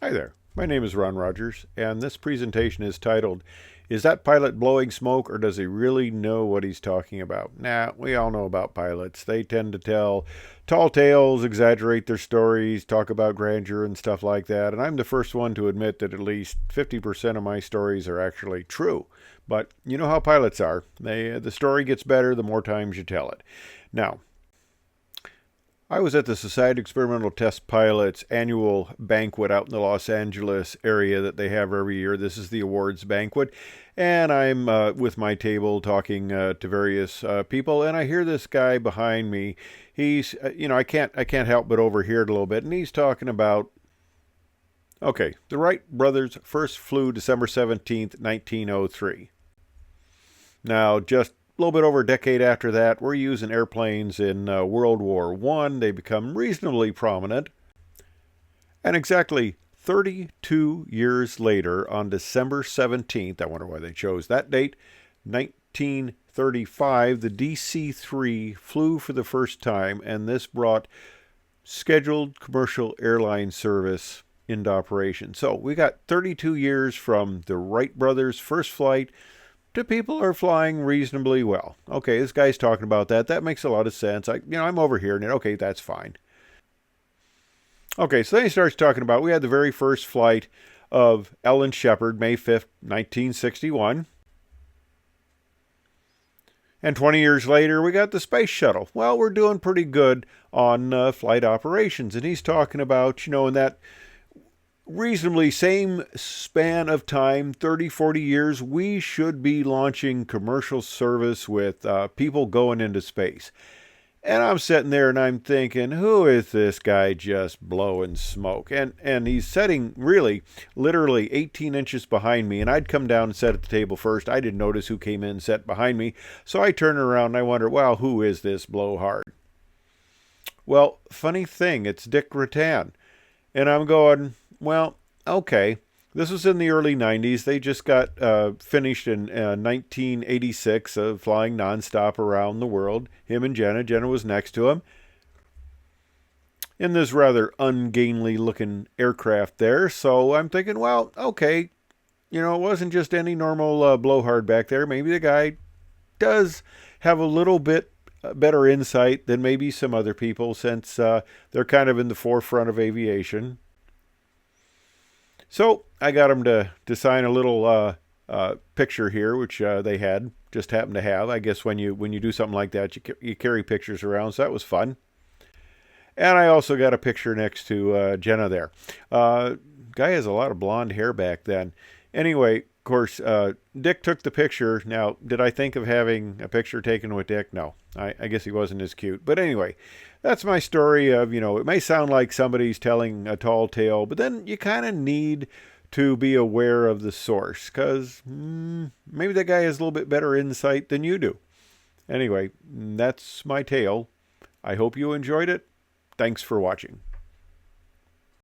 Hi there, my name is Ron Rogers, and this presentation is titled, Is that pilot blowing smoke or does he really know what he's talking about? Nah, we all know about pilots. They tend to tell tall tales, exaggerate their stories, talk about grandeur and stuff like that, and I'm the first one to admit that at least 50% of my stories are actually true. But you know how pilots are. The story gets better the more times you tell it. Now, I was at the Society of Experimental Test Pilots annual banquet out in the Los Angeles area that they have every year. This is the awards banquet. And I'm with my table talking to various people, and I hear this guy behind me. He's, I can't help but overhear it a little bit, and he's talking about, okay, the Wright Brothers first flew December 17th, 1903. Now, just a little bit over a decade after that, we're using airplanes in World War I. They become reasonably prominent. And exactly 32 years later, on December 17th, I wonder why they chose that date, 1935, the DC-3 flew for the first time, and this brought scheduled commercial airline service into operation. So we got 32 years from the Wright brothers' first flight to people are flying reasonably well. Okay, this guy's talking about that. That makes a lot of sense. I'm overhearing it. Okay, that's fine. Okay, so then he starts talking about, we had the very first flight of Ellen Shepard, May 5th, 1961. And 20 years later, we got the Space Shuttle. Well, we're doing pretty good on flight operations. And he's talking about, in that reasonably same span of time, 30, 40 years, we should be launching commercial service with people going into space. And I'm sitting there and I'm thinking, who is this guy just blowing smoke? And he's sitting really, literally 18 inches behind me. And I'd come down and sit at the table first. I didn't notice who came in and sat behind me. So I turn around and I wonder, well, who is this blowhard? Well, funny thing, it's Dick Rattan. And I'm going, well, okay. This was in the early 90s. They just got finished in 1986 of flying nonstop around the world. Him and Jenna. Jenna was next to him. In this rather ungainly looking aircraft there. So I'm thinking, well, okay. It wasn't just any normal blowhard back there. Maybe the guy does have a little bit better insight than maybe some other people since they're kind of in the forefront of aviation. So I got them to sign a little picture here, which they just happened to have. I guess when you do something like that, you carry pictures around, so that was fun. And I also got a picture next to Jenna there. Guy has a lot of blonde hair back then. Anyway, of course, Dick took the picture. Now, did I think of having a picture taken with Dick? No, I guess he wasn't as cute. But anyway, that's my story of, it may sound like somebody's telling a tall tale, but then you kind of need to be aware of the source because maybe that guy has a little bit better insight than you do. Anyway, that's my tale. I hope you enjoyed it. Thanks for watching.